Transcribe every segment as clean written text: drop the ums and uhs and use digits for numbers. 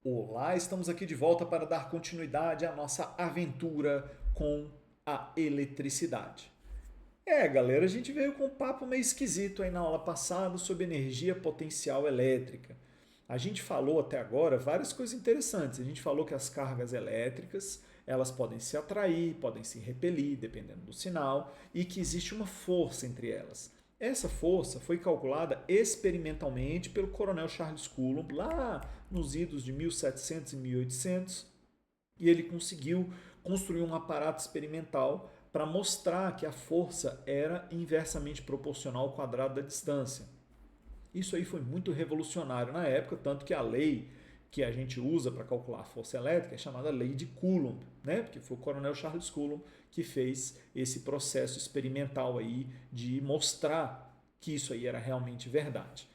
Olá, estamos aqui de volta para dar continuidade à nossa aventura com a eletricidade. Galera, a gente veio com um papo meio esquisito aí na aula passada sobre energia potencial elétrica. A gente falou até agora várias coisas interessantes. A gente falou que as cargas elétricas, elas podem se atrair, podem se repelir, dependendo do sinal, e que existe uma força entre elas. Essa força foi calculada experimentalmente pelo coronel Charles Coulomb lá nos idos de 1700 e 1800, e ele conseguiu construir um aparato experimental para mostrar que a força era inversamente proporcional ao quadrado da distância. Isso aí foi muito revolucionário na época, tanto que a lei que a gente usa para calcular a força elétrica é chamada lei de Coulomb, né? Porque foi o coronel Charles Coulomb que fez esse processo experimental aí de mostrar que isso aí era realmente verdade.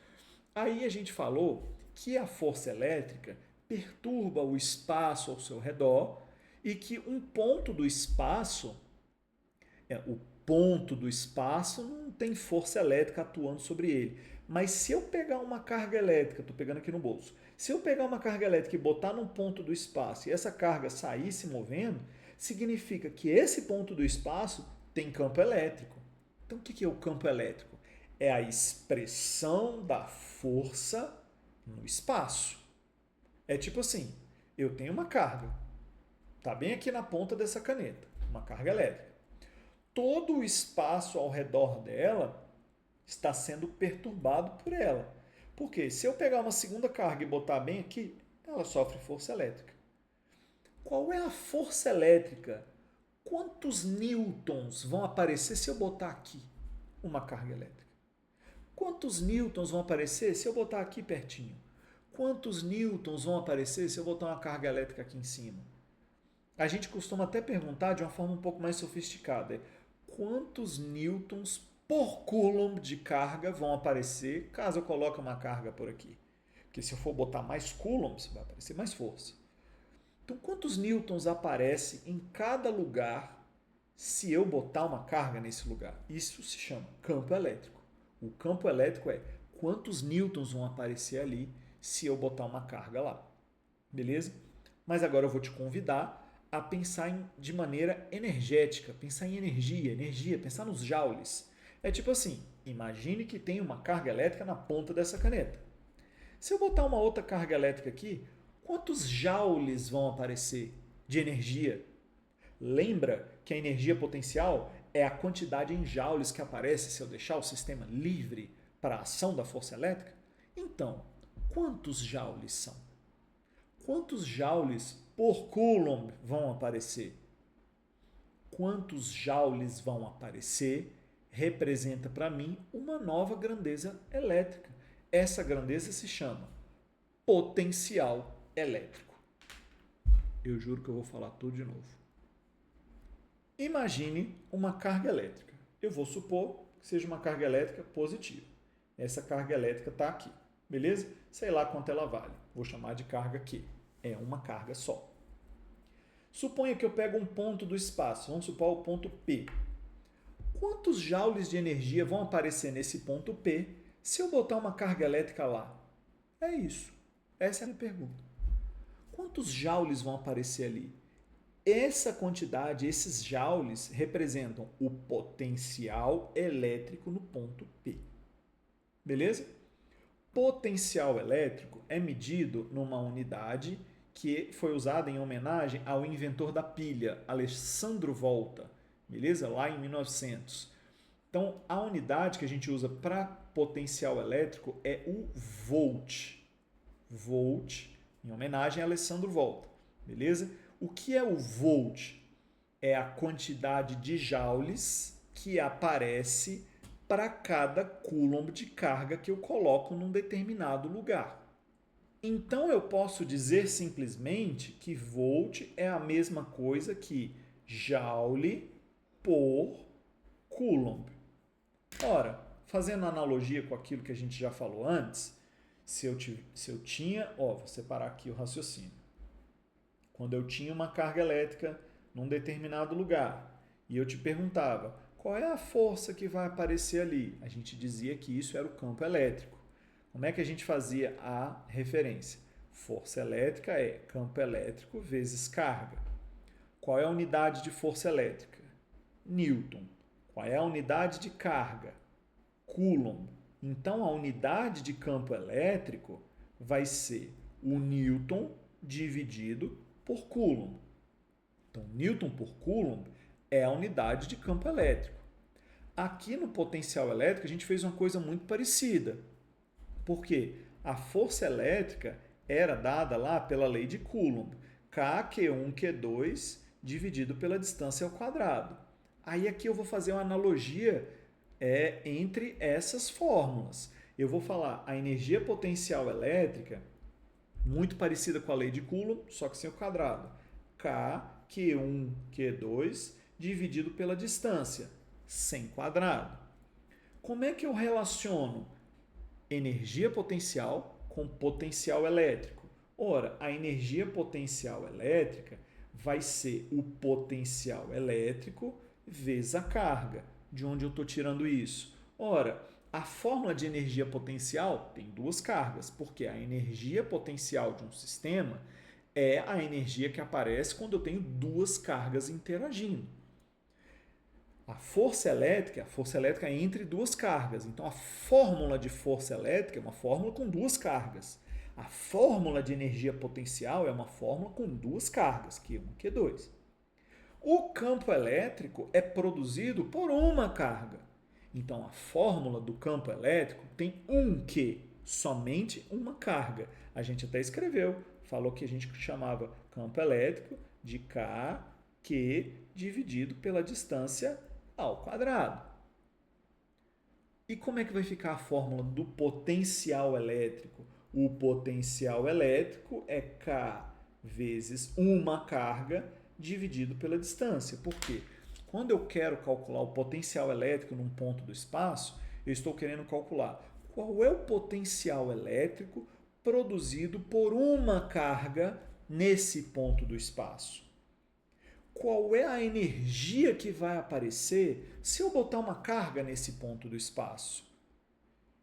Aí a gente falou que a força elétrica perturba o espaço ao seu redor e que um ponto do espaço o ponto do espaço não tem força elétrica atuando sobre ele. Mas se eu pegar uma carga elétrica, estou pegando aqui no bolso, se eu pegar uma carga elétrica e botar num ponto do espaço e essa carga sair se movendo, significa que esse ponto do espaço tem campo elétrico. Então o que é o campo elétrico? É a expressão da força no espaço. É tipo assim, eu tenho uma carga, está bem aqui na ponta dessa caneta, uma carga elétrica. Todo o espaço ao redor dela está sendo perturbado por ela. Porque se eu pegar uma segunda carga e botar bem aqui, ela sofre força elétrica. Qual é a força elétrica? Quantos newtons vão aparecer se eu botar aqui uma carga elétrica? Quantos newtons vão aparecer se eu botar aqui pertinho? Quantos newtons vão aparecer se eu botar uma carga elétrica aqui em cima? A gente costuma até perguntar de uma forma um pouco mais sofisticada: quantos newtons por coulomb de carga vão aparecer caso eu coloque uma carga por aqui? Porque se eu for botar mais coulombs, vai aparecer mais força. Então, quantos newtons aparece em cada lugar se eu botar uma carga nesse lugar? Isso se chama campo elétrico. O campo elétrico é quantos newtons vão aparecer ali se eu botar uma carga lá. Beleza? Mas agora eu vou te convidar a pensar de maneira energética, pensar em energia, pensar nos joules. É tipo assim, imagine que tem uma carga elétrica na ponta dessa caneta. Se eu botar uma outra carga elétrica aqui, quantos joules vão aparecer de energia? Lembra que a energia potencial é a quantidade em joules que aparece se eu deixar o sistema livre para a ação da força elétrica? Então, quantos joules são? Quantos joules por coulomb vão aparecer? Quantos joules vão aparecer representa para mim uma nova grandeza elétrica. Essa grandeza se chama potencial elétrico. Eu juro que eu vou falar tudo de novo. Imagine uma carga elétrica. Eu vou supor que seja uma carga elétrica positiva. Essa carga elétrica está aqui, beleza? Sei lá quanto ela vale. Vou chamar de carga Q. É uma carga só. Suponha que eu pego um ponto do espaço, vamos supor o ponto P. Quantos joules de energia vão aparecer nesse ponto P se eu botar uma carga elétrica lá? É isso. Essa é a minha pergunta. Quantos joules vão aparecer ali? Essa quantidade, esses joules, representam o potencial elétrico no ponto P. Beleza? Potencial elétrico é medido numa unidade que foi usada em homenagem ao inventor da pilha, Alessandro Volta, beleza? Lá em 1900. Então, a unidade que a gente usa para potencial elétrico é o volt. Volt, em homenagem a Alessandro Volta, beleza? O que é o volt? É a quantidade de joules que aparece para cada coulomb de carga que eu coloco num determinado lugar. Então eu posso dizer simplesmente que volt é a mesma coisa que joule por coulomb. Ora, fazendo analogia com aquilo que a gente já falou antes, se eu tinha, vou separar aqui o raciocínio. Quando eu tinha uma carga elétrica num determinado lugar e eu te perguntava qual é a força que vai aparecer ali, a gente dizia que isso era o campo elétrico. Como é que a gente fazia a referência? Força elétrica é campo elétrico vezes carga. Qual é a unidade de força elétrica? Newton. Qual é a unidade de carga? Coulomb. Então, a unidade de campo elétrico vai ser o Newton dividido por Coulomb. Então, Newton por Coulomb é a unidade de campo elétrico. Aqui no potencial elétrico, a gente fez uma coisa muito parecida. Porque a força elétrica era dada lá pela lei de Coulomb. K, Q2 dividido pela distância ao quadrado. Aí aqui eu vou fazer uma analogia entre essas fórmulas. Eu vou falar a energia potencial elétrica, muito parecida com a lei de Coulomb, só que sem o quadrado. K, Q2 dividido pela distância, sem quadrado. Como é que eu relaciono energia potencial com potencial elétrico? Ora, a energia potencial elétrica vai ser o potencial elétrico vezes a carga. De onde eu estou tirando isso? Ora, a fórmula de energia potencial tem duas cargas, porque a energia potencial de um sistema é a energia que aparece quando eu tenho duas cargas interagindo. A força elétrica é entre duas cargas. Então, a fórmula de força elétrica é uma fórmula com duas cargas. A fórmula de energia potencial é uma fórmula com duas cargas, Q1 e Q2. O campo elétrico é produzido por uma carga. Então, a fórmula do campo elétrico tem um Q, somente uma carga. A gente até escreveu, falou que a gente chamava campo elétrico de K, Q dividido pela distância ao quadrado. E como é que vai ficar a fórmula do potencial elétrico? O potencial elétrico é K vezes uma carga dividido pela distância. Por quê? Quando eu quero calcular o potencial elétrico num ponto do espaço, eu estou querendo calcular qual é o potencial elétrico produzido por uma carga nesse ponto do espaço. Qual é a energia que vai aparecer se eu botar uma carga nesse ponto do espaço?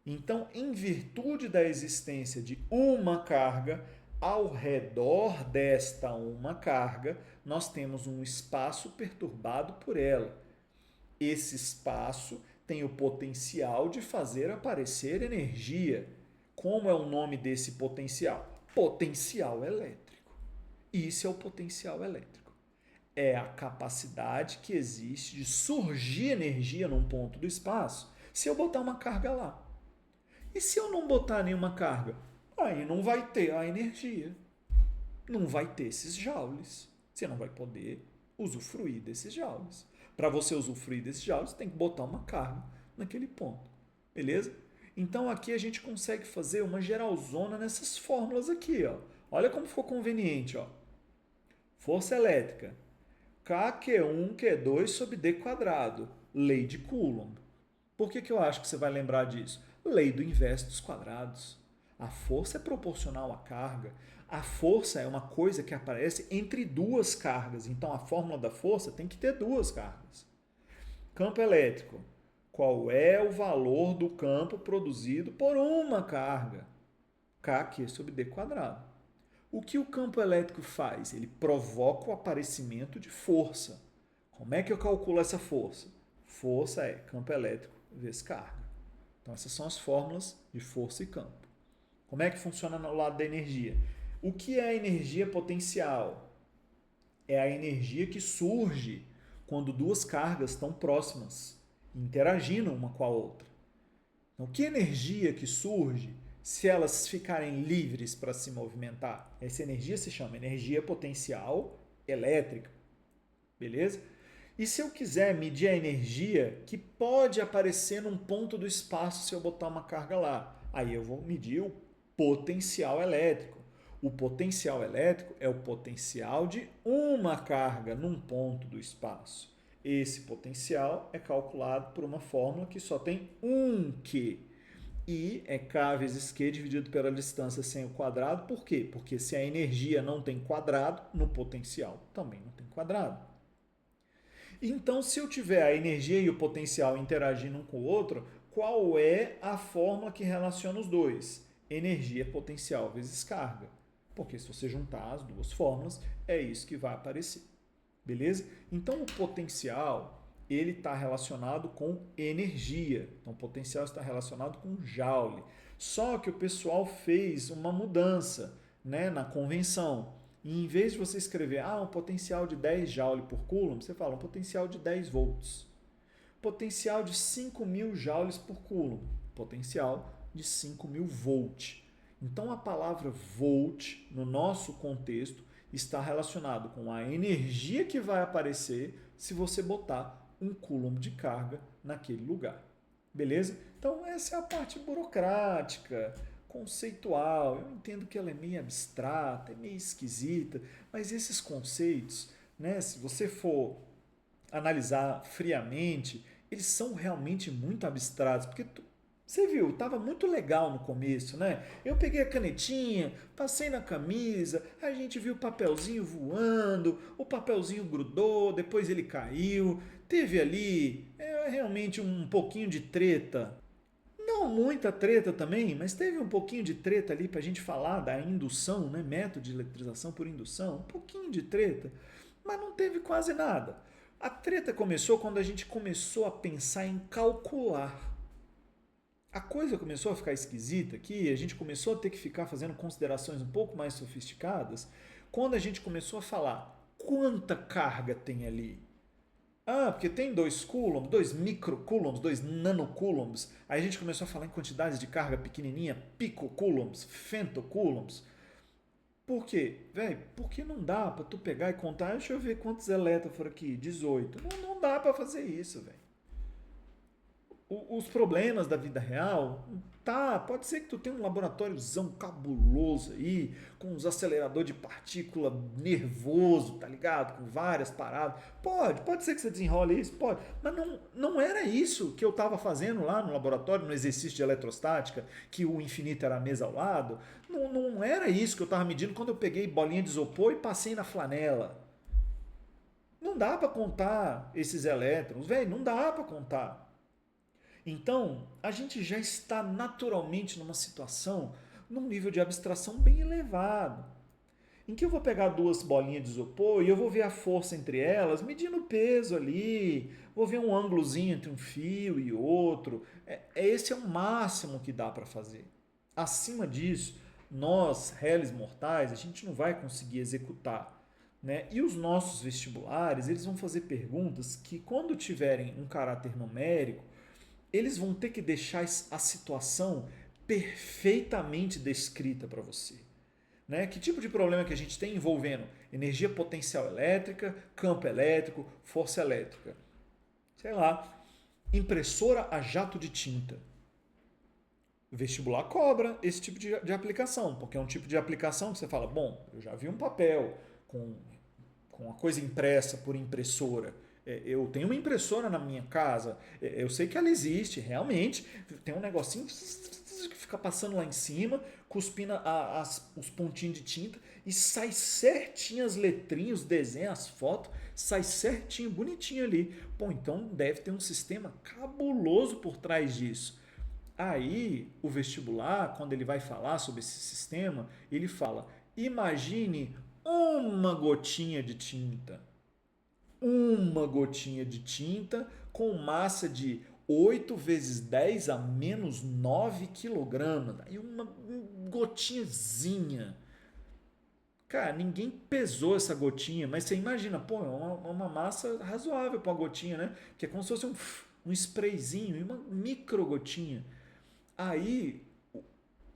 Então, em virtude da existência de uma carga, ao redor desta uma carga, nós temos um espaço perturbado por ela. Esse espaço tem o potencial de fazer aparecer energia. Como é o nome desse potencial? Potencial elétrico. Isso é o potencial elétrico. É a capacidade que existe de surgir energia num ponto do espaço se eu botar uma carga lá. E se eu não botar nenhuma carga? Aí não vai ter a energia. Não vai ter esses joules. Você não vai poder usufruir desses joules. Para você usufruir desses joules, tem que botar uma carga naquele ponto. Beleza? Então aqui a gente consegue fazer uma geralzona nessas fórmulas aqui. Ó. Olha como ficou conveniente. Ó. Força elétrica. K, Q2 sobre D quadrado. Lei de Coulomb. Por que eu acho que você vai lembrar disso? Lei do inverso dos quadrados. A força é proporcional à carga. A força é uma coisa que aparece entre duas cargas. Então, a fórmula da força tem que ter duas cargas. Campo elétrico. Qual é o valor do campo produzido por uma carga? K sobre D quadrado. O que o campo elétrico faz? Ele provoca o aparecimento de força. Como é que eu calculo essa força? Força é campo elétrico vezes carga. Então, essas são as fórmulas de força e campo. Como é que funciona no lado da energia? O que é a energia potencial? É a energia que surge quando duas cargas estão próximas, interagindo uma com a outra. Então, que energia que surge se elas ficarem livres para se movimentar? Essa energia se chama energia potencial elétrica. Beleza? E se eu quiser medir a energia que pode aparecer num ponto do espaço se eu botar uma carga lá? Aí eu vou medir o potencial elétrico. O potencial elétrico é o potencial de uma carga num ponto do espaço. Esse potencial é calculado por uma fórmula que só tem um Q. I é K vezes Q dividido pela distância sem o quadrado. Por quê? Porque se a energia não tem quadrado, no potencial também não tem quadrado. Então, se eu tiver a energia e o potencial interagindo um com o outro, qual é a fórmula que relaciona os dois? Energia potencial vezes carga. Porque se você juntar as duas fórmulas, é isso que vai aparecer. Beleza? Então, o potencial, ele está relacionado com energia. Então, o potencial está relacionado com Joule. Só que o pessoal fez uma mudança, né, na convenção. E em vez de você escrever um potencial de 10 Joule por Coulomb, você fala um potencial de 10 volts. Potencial de 5.000 joules por Coulomb. Potencial de 5.000 volts. Então, a palavra volt, no nosso contexto, está relacionado com a energia que vai aparecer se você botar um Coulomb de carga naquele lugar. Beleza? Então, essa é a parte burocrática, conceitual. Eu entendo que ela é meio abstrata, é meio esquisita, mas esses conceitos, né, se você for analisar friamente, eles são realmente muito abstratos, porque você viu, estava muito legal no começo, né? Eu peguei a canetinha, passei na camisa, a gente viu o papelzinho voando, o papelzinho grudou, depois ele caiu, teve ali realmente um pouquinho de treta. Não muita treta também, mas teve um pouquinho de treta ali para a gente falar da indução, né? Método de eletrização por indução, um pouquinho de treta, mas não teve quase nada. A treta começou quando a gente começou a pensar em calcular. A coisa começou a ficar esquisita aqui, a gente começou a ter que ficar fazendo considerações um pouco mais sofisticadas, quando a gente começou a falar quanta carga tem ali. Porque tem 2 coulombs, 2 microcoulombs, 2 nanocoulombs. Aí a gente começou a falar em quantidades de carga pequenininha, picocoulombs, femtocoulombs. Por quê? Velho, porque não dá para tu pegar e contar, deixa eu ver quantos elétrons foram aqui, 18. Não dá para fazer isso, velho. Os problemas da vida real, pode ser que tu tenha um laboratóriozão cabuloso aí, com uns acelerador de partícula nervoso, tá ligado? Com várias paradas. Pode ser que você desenrole isso, pode. Mas não era isso que eu tava fazendo lá no laboratório, no exercício de eletrostática, que o infinito era a mesa ao lado. Não era isso que eu tava medindo quando eu peguei bolinha de isopor e passei na flanela. Não dá para contar esses elétrons, velho, não dá para contar. Então, a gente já está naturalmente numa situação, num nível de abstração bem elevado, em que eu vou pegar 2 bolinhas de isopor e eu vou ver a força entre elas, medindo o peso ali, vou ver um ângulozinho entre um fio e outro. Esse é o máximo que dá para fazer. Acima disso, nós, réis mortais, a gente não vai conseguir executar. Né? E os nossos vestibulares, eles vão fazer perguntas que, quando tiverem um caráter numérico, eles vão ter que deixar a situação perfeitamente descrita para você. Né? Que tipo de problema que a gente tem envolvendo energia potencial elétrica, campo elétrico, força elétrica? Sei lá, impressora a jato de tinta. O vestibular cobra esse tipo de aplicação, porque é um tipo de aplicação que você fala, bom, eu já vi um papel com a coisa impressa por impressora. Eu tenho uma impressora na minha casa, eu sei que ela existe, realmente. Tem um negocinho que fica passando lá em cima, cuspindo os pontinhos de tinta e sai certinho as letrinhas, os desenhos, as fotos, sai certinho, bonitinho ali. Pô, então deve ter um sistema cabuloso por trás disso. Aí, o vestibular, quando ele vai falar sobre esse sistema, ele fala, imagine uma gotinha de tinta. Uma gotinha de tinta com massa de 8 vezes 10 a menos 9 quilogramas. Aí uma gotinhazinha. Cara, ninguém pesou essa gotinha, mas você imagina, pô, é uma massa razoável para uma gotinha, né? Que é como se fosse um sprayzinho, uma micro gotinha. Aí,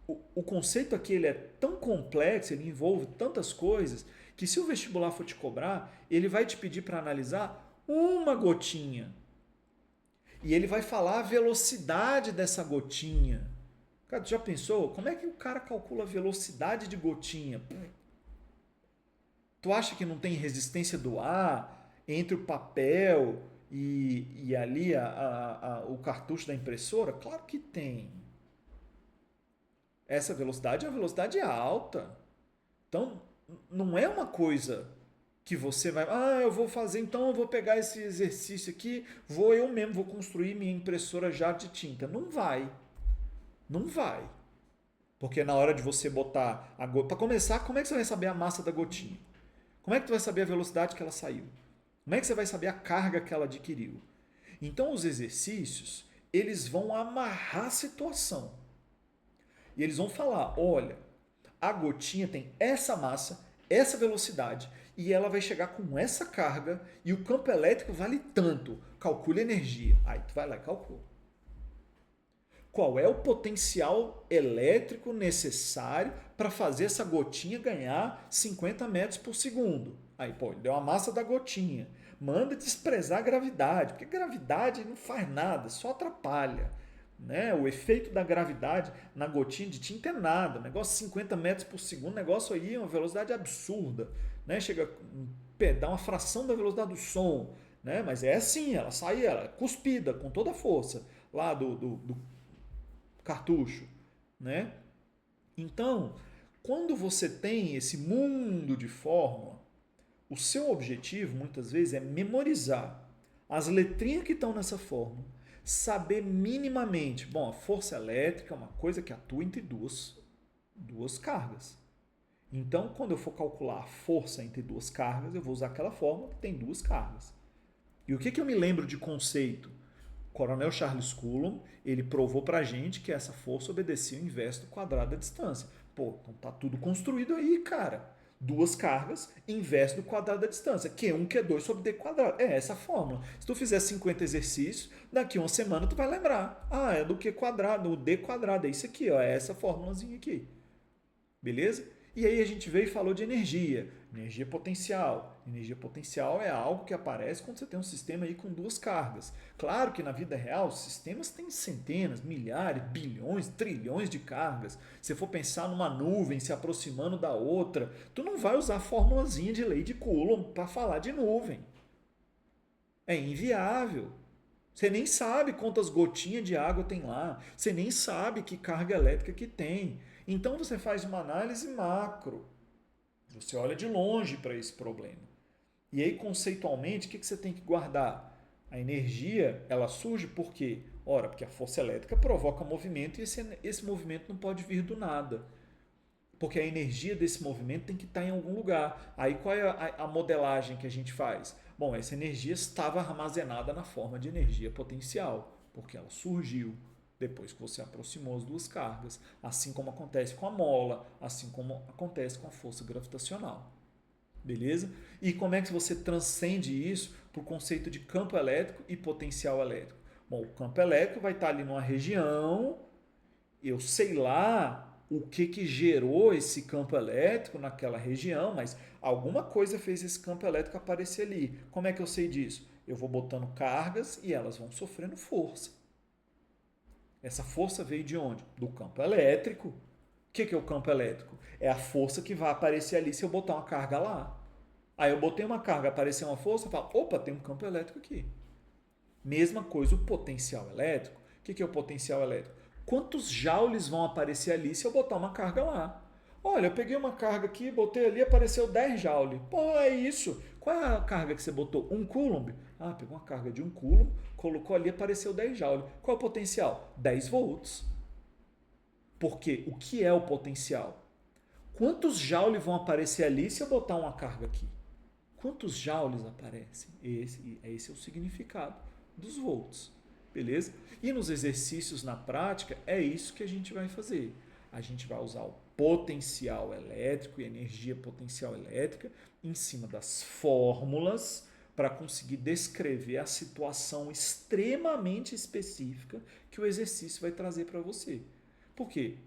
o conceito aqui ele é tão complexo, ele envolve tantas coisas, que se o vestibular for te cobrar, ele vai te pedir para analisar uma gotinha. E ele vai falar a velocidade dessa gotinha. Cara, tu já pensou? Como é que o cara calcula a velocidade de gotinha? Tu acha que não tem resistência do ar entre o papel e ali o cartucho da impressora? Claro que tem. Essa velocidade é uma velocidade alta. Então, não é uma coisa que você vai... eu vou fazer, então eu vou pegar esse exercício aqui, eu mesmo vou construir minha impressora jato de tinta. Não vai. Não vai. Porque na hora de você botar a gota. Para começar, como é que você vai saber a massa da gotinha? Como é que tu vai saber a velocidade que ela saiu? Como é que você vai saber a carga que ela adquiriu? Então os exercícios, eles vão amarrar a situação. E eles vão falar, olha, a gotinha tem essa massa, essa velocidade, e ela vai chegar com essa carga, e o campo elétrico vale tanto. Calcule a energia. Aí tu vai lá e calcula. Qual é o potencial elétrico necessário para fazer essa gotinha ganhar 50 metros por segundo? Aí, pô, deu a massa da gotinha. Manda desprezar a gravidade, porque gravidade não faz nada, só atrapalha. Né? O efeito da gravidade na gotinha de tinta é nada. Negócio de 50 metros por segundo, negócio aí é uma velocidade absurda. Né? Chega a dar uma fração da velocidade do som. Né? Mas é assim, ela sai, ela é cuspida com toda a força lá do cartucho, né? Então, quando você tem esse mundo de fórmula, o seu objetivo muitas vezes é memorizar as letrinhas que estão nessa fórmula, saber minimamente, bom, a força elétrica é uma coisa que atua entre duas cargas. Então, quando eu for calcular a força entre duas cargas, eu vou usar aquela fórmula que tem duas cargas. E o que eu me lembro de conceito? Coronel Charles Coulomb, ele provou pra gente que essa força obedecia o inverso do quadrado da distância. Pô, então tá tudo construído aí, cara. Duas cargas, inverso do quadrado da distância. Q1, Q2 sobre D quadrado. É essa a fórmula. Se tu fizer 50 exercícios, daqui a uma semana tu vai lembrar. Ah, é do Q quadrado, o D quadrado. É isso aqui, ó. É essa fórmulazinha aqui. Beleza? E aí a gente veio e falou de energia. Energia potencial. Energia potencial é algo que aparece quando você tem um sistema aí com duas cargas. Claro que na vida real, sistemas têm centenas, milhares, bilhões, trilhões de cargas. Se for pensar numa nuvem se aproximando da outra, tu não vai usar a formulazinha de lei de Coulomb para falar de nuvem. É inviável. Você nem sabe quantas gotinhas de água tem lá. Você nem sabe que carga elétrica que tem. Então você faz uma análise macro. Você olha de longe para esse problema. E aí, conceitualmente, o que você tem que guardar? A energia, ela surge por quê? Ora, porque a força elétrica provoca movimento e esse movimento não pode vir do nada. Porque a energia desse movimento tem que estar em algum lugar. Aí qual é a modelagem que a gente faz? Bom, essa energia estava armazenada na forma de energia potencial, porque ela surgiu depois que você aproximou as duas cargas, assim como acontece com a mola, assim como acontece com a força gravitacional. Beleza? E como é que você transcende isso para o conceito de campo elétrico e potencial elétrico? Bom, o campo elétrico vai estar ali numa região, eu sei lá o que gerou esse campo elétrico naquela região, mas alguma coisa fez esse campo elétrico aparecer ali. Como é que eu sei disso? Eu vou botando cargas e elas vão sofrendo força. Essa força veio de onde? Do campo elétrico. O que é o campo elétrico? É a força que vai aparecer ali se eu botar uma carga lá. Aí eu botei uma carga, apareceu uma força, eu falo, opa, tem um campo elétrico aqui. Mesma coisa o potencial elétrico. O que é o potencial elétrico? Quantos joules vão aparecer ali se eu botar uma carga lá? Olha, eu peguei uma carga aqui, botei ali, apareceu 10 joules. Pô, é isso. Qual é a carga que você botou? 1 coulomb? Ah, pegou uma carga de 1 coulomb, colocou ali, apareceu 10 joules. Qual é o potencial? 10 volts. Porque o que é o potencial? Quantos joules vão aparecer ali se eu botar uma carga aqui? Quantos joules aparecem? Esse é o significado dos volts. Beleza? E nos exercícios na prática, é isso que a gente vai fazer. A gente vai usar o potencial elétrico e energia potencial elétrica em cima das fórmulas para conseguir descrever a situação extremamente específica que o exercício vai trazer para você. Por quê?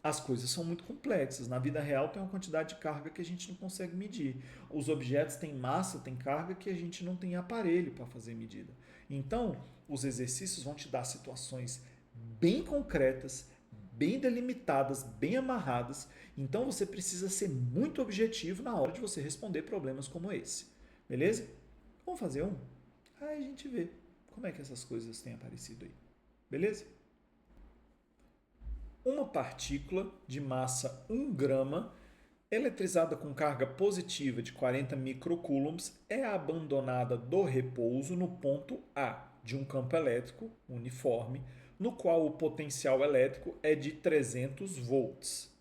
As coisas são muito complexas. Na vida real tem uma quantidade de carga que a gente não consegue medir. Os objetos têm massa, têm carga que a gente não tem aparelho para fazer medida. Então, os exercícios vão te dar situações bem concretas, bem delimitadas, bem amarradas. Então, você precisa ser muito objetivo na hora de você responder problemas como esse. Beleza? Vamos fazer um? Aí a gente vê como é que essas coisas têm aparecido aí. Beleza? Uma partícula de massa 1 grama, eletrizada com carga positiva de 40 microcoulombs, é abandonada do repouso no ponto A de um campo elétrico uniforme no qual o potencial elétrico é de 300 volts.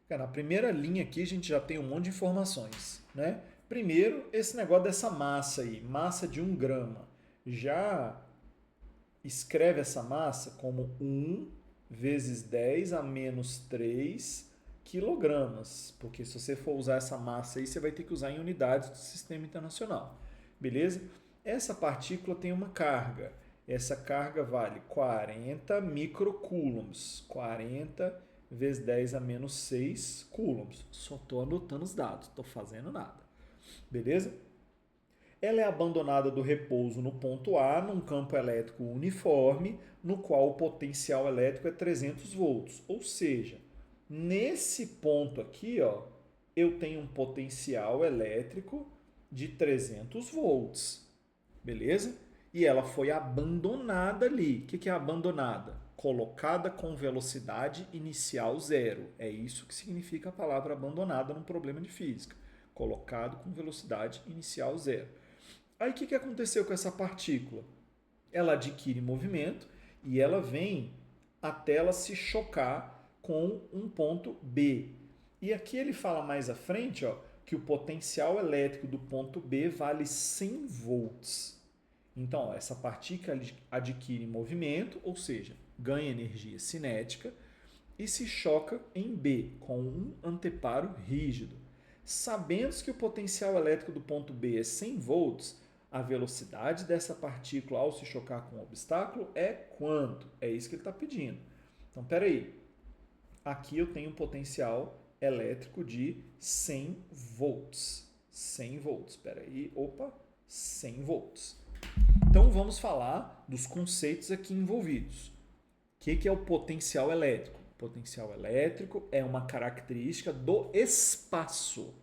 Cara, na primeira linha aqui a gente já tem um monte de informações, né? Primeiro, esse negócio dessa massa aí, massa de 1 grama. Já escreve essa massa como 1 vezes 10 a menos 3 quilogramas, porque se você for usar essa massa aí, você vai ter que usar em unidades do sistema internacional, beleza? Essa partícula tem uma carga, essa carga vale 40 microcoulombs, 40 vezes 10 a menos 6 coulombs. Só estou anotando os dados, estou fazendo nada, beleza? Ela é abandonada do repouso no ponto A, num campo elétrico uniforme, no qual o potencial elétrico é 300 volts. Ou seja, nesse ponto aqui, ó, eu tenho um potencial elétrico de 300 volts. Beleza? E ela foi abandonada ali. O que é abandonada? Colocada com velocidade inicial zero. É isso que significa a palavra abandonada num problema de física. Colocado com velocidade inicial zero. Aí o que aconteceu com essa partícula? Ela adquire movimento e ela vem até ela se chocar com um ponto B. E aqui ele fala mais à frente, ó, que o potencial elétrico do ponto B vale 100 volts. Então, ó, essa partícula adquire movimento, ou seja, ganha energia cinética e se choca em B com um anteparo rígido. Sabendo que o potencial elétrico do ponto B é 100 volts, a velocidade dessa partícula ao se chocar com o obstáculo é quanto? É isso que ele está pedindo. Então, espera aí. Aqui eu tenho um potencial elétrico de 100 volts. 100 volts. Espera aí. Opa, 100 volts. Então, vamos falar dos conceitos aqui envolvidos. O que é o potencial elétrico? O potencial elétrico é uma característica do espaço.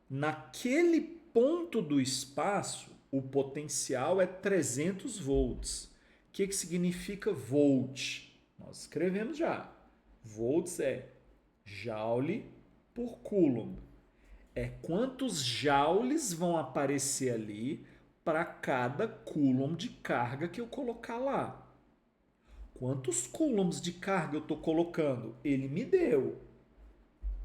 Naquele ponto do espaço, o potencial é 300 volts. O que significa volt? Nós escrevemos já. Volts é joule por coulomb. É quantos joules vão aparecer ali para cada coulomb de carga que eu colocar lá. Quantos coulombs de carga eu estou colocando? Ele me deu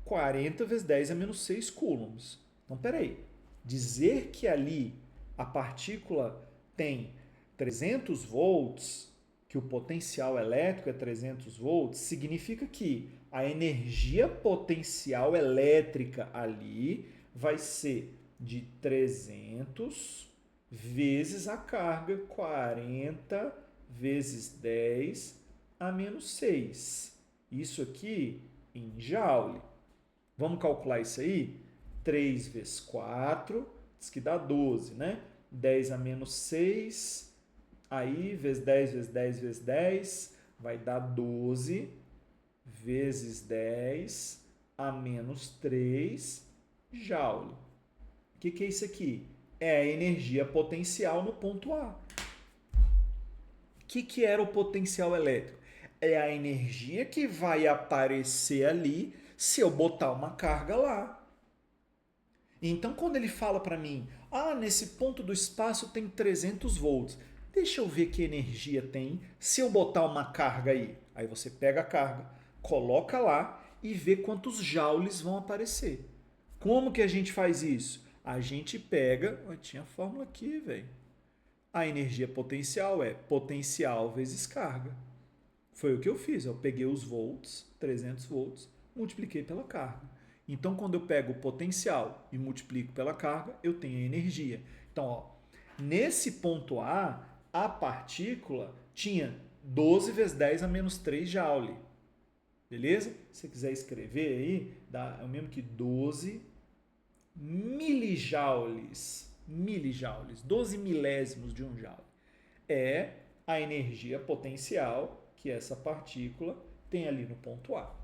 40 vezes 10 a menos 6 coulombs. Então, peraí. Dizer que ali a partícula tem 300 volts, que o potencial elétrico é 300 volts, significa que a energia potencial elétrica ali vai ser de 300 vezes a carga, 40 vezes 10 a menos 6. Isso aqui em joule. Vamos calcular isso aí? 3 vezes 4, diz que dá 12, né? 10 a menos 6, aí vezes 10 vezes 10 vezes 10, vai dar 12 vezes 10 a menos 3 joule. O que é isso aqui? É a energia potencial no ponto A. O que era o potencial elétrico? É a energia que vai aparecer ali se eu botar uma carga lá. Então, quando ele fala para mim, nesse ponto do espaço tem 300 volts, deixa eu ver que energia tem se eu botar uma carga aí. Aí você pega a carga, coloca lá e vê quantos joules vão aparecer. Como que a gente faz isso? A gente pega, tinha fórmula aqui, velho. A energia potencial é potencial vezes carga. Foi o que eu fiz, eu peguei os volts, 300 volts, multipliquei pela carga. Então, quando eu pego o potencial e multiplico pela carga, eu tenho a energia. Então, ó, nesse ponto A, a partícula tinha 12 vezes 10 a menos 3 joule. Beleza? Se você quiser escrever aí, é o mesmo que 12 milijoules. 12 milésimos de um joule. É a energia potencial que essa partícula tem ali no ponto A.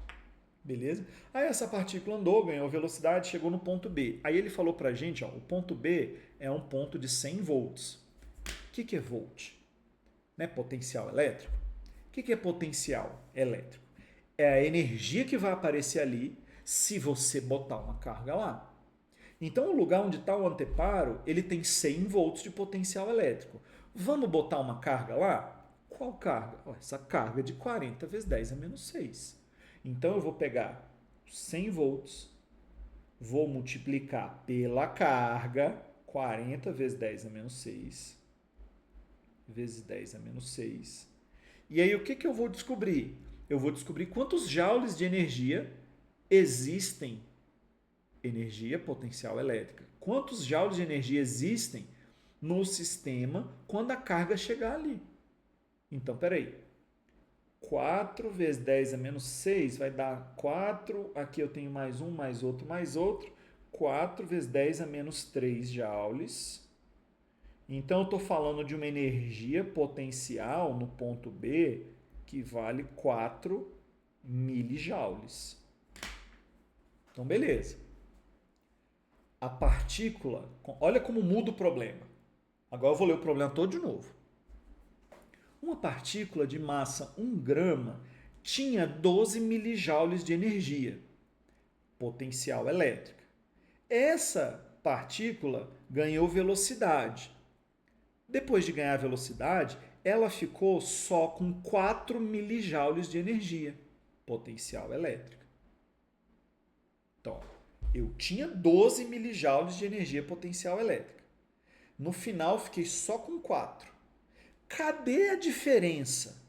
Beleza? Aí essa partícula andou, ganhou velocidade, chegou no ponto B. Aí ele falou pra gente, ó, o ponto B é um ponto de 100 volts. O que é volt? Né? Potencial elétrico. O que é potencial elétrico? É a energia que vai aparecer ali se você botar uma carga lá. Então, o lugar onde está o anteparo, ele tem 100 volts de potencial elétrico. Vamos botar uma carga lá? qual carga? Essa carga de 40 vezes 10 a menos 6. Então, eu vou pegar 100 volts, vou multiplicar pela carga, 40 vezes 10 a menos 6, vezes 10 a menos 6. E aí, o que eu vou descobrir? Eu vou descobrir quantos joules de energia existem, energia potencial elétrica. Quantos joules de energia existem no sistema quando a carga chegar ali. Então, peraí. 4 vezes 10 a menos 6 vai dar 4. Aqui eu tenho mais um, mais outro, mais outro. 4 vezes 10 a menos 3 joules. Então, eu estou falando de uma energia potencial no ponto B que vale 4 milijoules. Então, beleza. A partícula, olha como muda o problema. Agora eu vou ler o problema todo de novo. Uma partícula de massa 1 grama tinha 12 milijoules de energia potencial elétrica. Essa partícula ganhou velocidade. Depois de ganhar velocidade, ela ficou só com 4 milijoules de energia potencial elétrica. Então, eu tinha 12 milijoules de energia potencial elétrica. No final, fiquei só com 4. Cadê a diferença?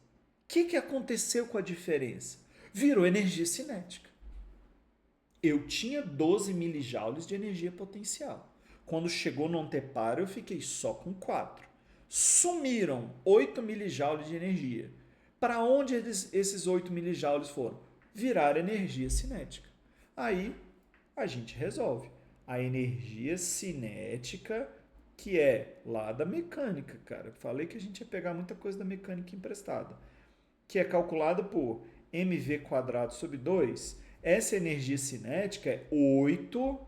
O que aconteceu com a diferença? Virou energia cinética. Eu tinha 12 milijoules de energia potencial. Quando chegou no anteparo, eu fiquei só com 4. Sumiram 8 milijoules de energia. Para onde esses 8 milijoules foram? Viraram energia cinética. Aí, a gente resolve. A energia cinética, que é lá da mecânica, cara. Falei que a gente ia pegar muita coisa da mecânica emprestada. Que é calculada por mv² sobre 2. Essa energia cinética é 8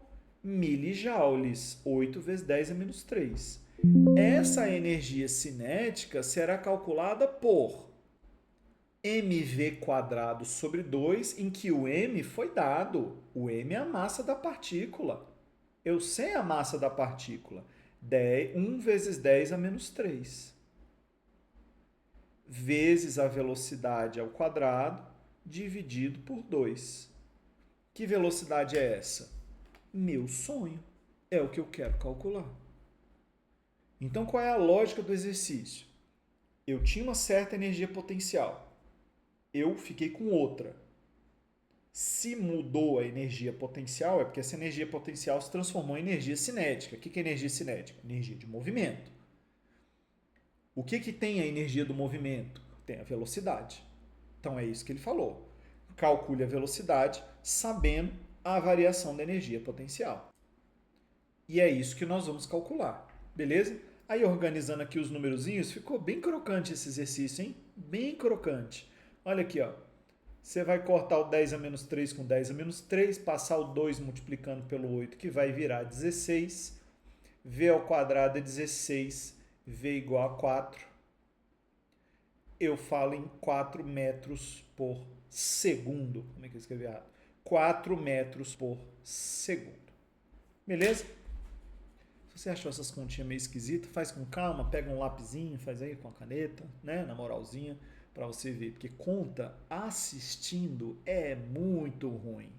milijoules. 8 vezes 10 a menos 3. Essa energia cinética será calculada por mv² sobre 2, em que o m foi dado. O m é a massa da partícula. Eu sei a massa da partícula. 1 vezes 10 a menos 3. Vezes a velocidade ao quadrado, dividido por 2. Que velocidade é essa? Meu sonho. É o que eu quero calcular. Então, qual é a lógica do exercício? Eu tinha uma certa energia potencial. Eu fiquei com outra. Se mudou a energia potencial, é porque essa energia potencial se transformou em energia cinética. O que é energia cinética? Energia de movimento. O que tem a energia do movimento? Tem a velocidade. Então é isso que ele falou. Calcule a velocidade sabendo a variação da energia potencial. E é isso que nós vamos calcular. Beleza? Aí organizando aqui os numerozinhos, ficou bem crocante esse exercício, hein? Bem crocante. Olha aqui, ó. Você vai cortar o 10 a menos 3 com 10 a menos 3, passar o 2 multiplicando pelo 8, que vai virar 16. V ao quadrado é 16, V igual a 4. Eu falo em 4 metros por segundo. Como é que eu escrevi errado? 4 metros por segundo. Beleza? Se você achou essas continhas meio esquisitas, faz com calma, pega um lapisinho, faz aí com a caneta, né? Na moralzinha. Para você ver, porque conta assistindo é muito ruim,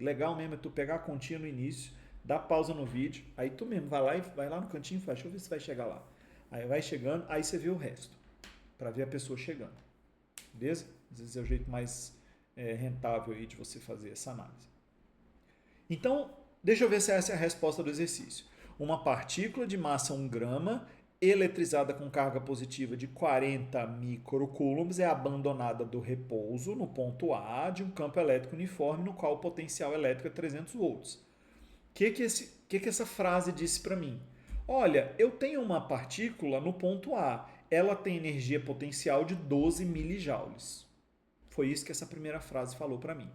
Legal mesmo é tu pegar a continha no início, dar pausa no vídeo, aí tu mesmo vai lá no cantinho e faz, deixa eu ver se vai chegar lá. Aí vai chegando, aí você vê o resto, para ver a pessoa chegando, beleza? Às vezes é o jeito mais rentável aí de você fazer essa análise. Então, deixa eu ver se essa é a resposta do exercício. Uma partícula de massa 1 grama eletrizada com carga positiva de 40 microcoulombs é abandonada do repouso no ponto A de um campo elétrico uniforme no qual o potencial elétrico é 300 volts. O que essa frase disse para mim? Olha, eu tenho uma partícula no ponto A, ela tem energia potencial de 12 milijoules. Foi isso que essa primeira frase falou para mim.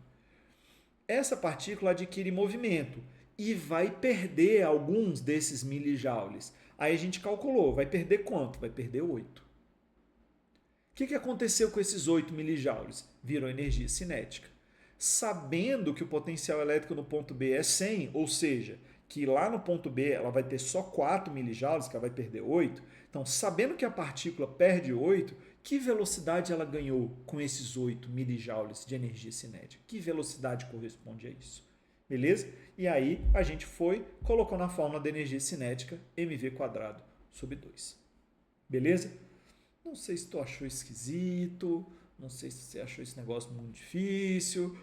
Essa partícula adquire movimento e vai perder alguns desses milijoules. Aí a gente calculou, vai perder quanto? Vai perder 8. O que aconteceu com esses 8 milijoules? Virou energia cinética. Sabendo que o potencial elétrico no ponto B é 100, ou seja, que lá no ponto B ela vai ter só 4 milijoules, que ela vai perder 8. Então, sabendo que a partícula perde 8, o Que velocidade ela ganhou com esses 8 milijoules de energia cinética? Que velocidade corresponde a isso? Beleza? E aí a gente foi, colocou na fórmula da energia cinética mv² sobre 2. Beleza? Não sei se tu achou esquisito, não sei se você achou esse negócio muito difícil.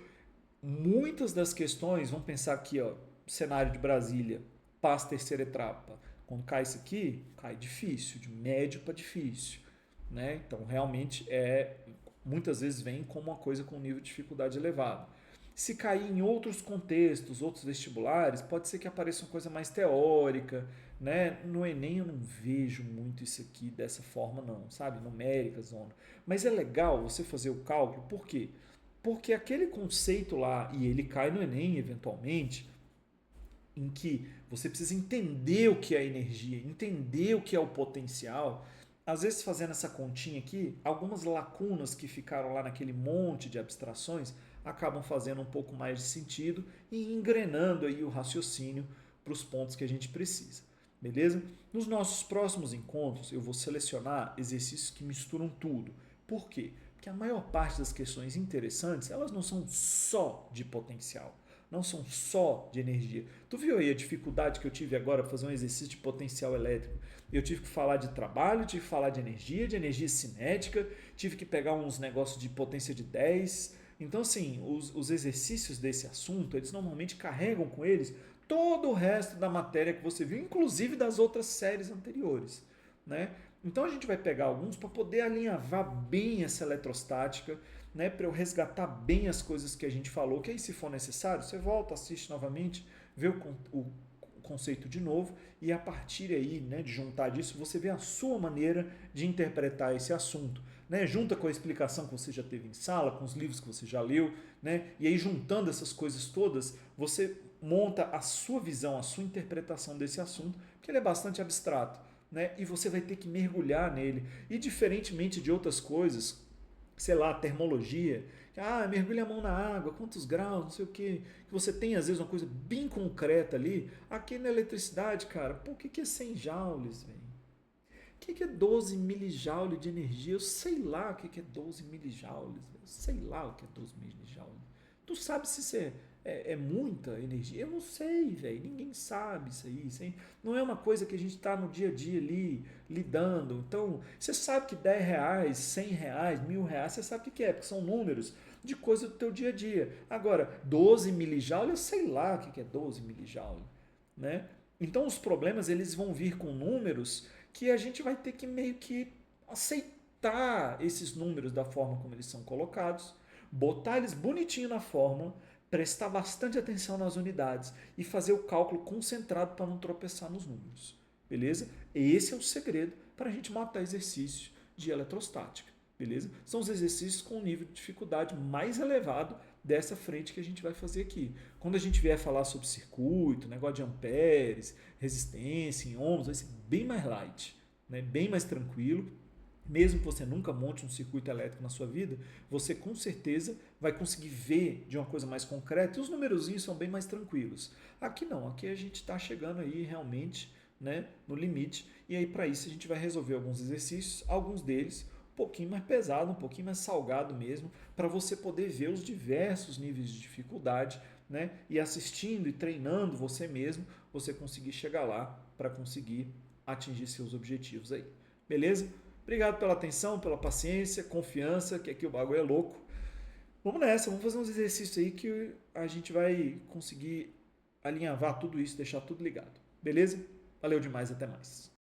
Muitas das questões, vamos pensar aqui, ó, cenário de Brasília, passa terceira etapa. Quando cai isso aqui, cai difícil, de médio para difícil. Né? Então, realmente, muitas vezes vem como uma coisa com nível de dificuldade elevado. Se cair em outros contextos, outros vestibulares, pode ser que apareça uma coisa mais teórica. Né? No Enem eu não vejo muito isso aqui dessa forma, não, sabe? Numérica, zona. Mas é legal você fazer o cálculo, por quê? Porque aquele conceito lá, e ele cai no Enem eventualmente, em que você precisa entender o que é energia, entender o que é o potencial. Às vezes, fazendo essa continha aqui, algumas lacunas que ficaram lá naquele monte de abstrações acabam fazendo um pouco mais de sentido e engrenando aí o raciocínio para os pontos que a gente precisa. Beleza? Nos nossos próximos encontros, eu vou selecionar exercícios que misturam tudo. Por quê? Porque a maior parte das questões interessantes, elas não são só de potencial, não são só de energia. Tu viu aí a dificuldade que eu tive agora para fazer um exercício de potencial elétrico? Eu tive que falar de trabalho, tive que falar de energia cinética, tive que pegar uns negócios de potência de 10. Então, assim, os exercícios desse assunto, eles normalmente carregam com eles todo o resto da matéria que você viu, inclusive das outras séries anteriores. Né? Então, a gente vai pegar alguns para poder alinhavar bem essa eletrostática, né, para eu resgatar bem as coisas que a gente falou, que aí se for necessário, você volta, assiste novamente, vê o conceito de novo e a partir aí, né, de juntar disso, você vê a sua maneira de interpretar esse assunto. Né? Junta com a explicação que você já teve em sala, com os livros que você já leu, né? E aí juntando essas coisas todas, você monta a sua visão, a sua interpretação desse assunto, porque ele é bastante abstrato. Né? E você vai ter que mergulhar nele. E diferentemente de outras coisas, sei lá, termologia, mergulha a mão na água, quantos graus, não sei o quê, que você tem às vezes uma coisa bem concreta ali, aqui na eletricidade, cara, pô, o que é 100 joules, velho? O que é 12 milijoules de energia? Eu sei lá o que é 12 milijoules, véio. Sei lá o que é 12 milijoules. Tu sabe se isso é muita energia? Eu não sei, velho. Ninguém sabe isso aí. Não é uma coisa que a gente está no dia a dia ali lidando. Então, você sabe que 10 reais, 100 reais, 1.000 reais, você sabe o que é, porque são números de coisa do teu dia a dia. Agora, 12 milijoules, eu sei lá o que é 12 milijoules. Né? Então, os problemas eles vão vir com números que a gente vai ter que meio que aceitar esses números da forma como eles são colocados, botar eles bonitinho na fórmula, prestar bastante atenção nas unidades e fazer o cálculo concentrado para não tropeçar nos números. Beleza? Esse é o segredo para a gente matar exercícios de eletrostática. Beleza? São os exercícios com o nível de dificuldade mais elevado dessa frente que a gente vai fazer aqui. Quando a gente vier falar sobre circuito, negócio de amperes, resistência em ohms, vai ser bem mais light, né? Bem mais tranquilo. Mesmo que você nunca monte um circuito elétrico na sua vida, você com certeza vai conseguir ver de uma coisa mais concreta e os numerozinhos são bem mais tranquilos. Aqui não, aqui a gente está chegando aí realmente, né, no limite e aí para isso a gente vai resolver alguns exercícios, alguns deles um pouquinho mais pesado, um pouquinho mais salgado mesmo, para você poder ver os diversos níveis de dificuldade, né, e assistindo e treinando você mesmo, você conseguir chegar lá para conseguir atingir seus objetivos aí. Beleza? Obrigado pela atenção, pela paciência, confiança, que aqui o bagulho é louco. Vamos nessa, vamos fazer uns exercícios aí que a gente vai conseguir alinhavar tudo isso, deixar tudo ligado. Beleza? Valeu demais, até mais.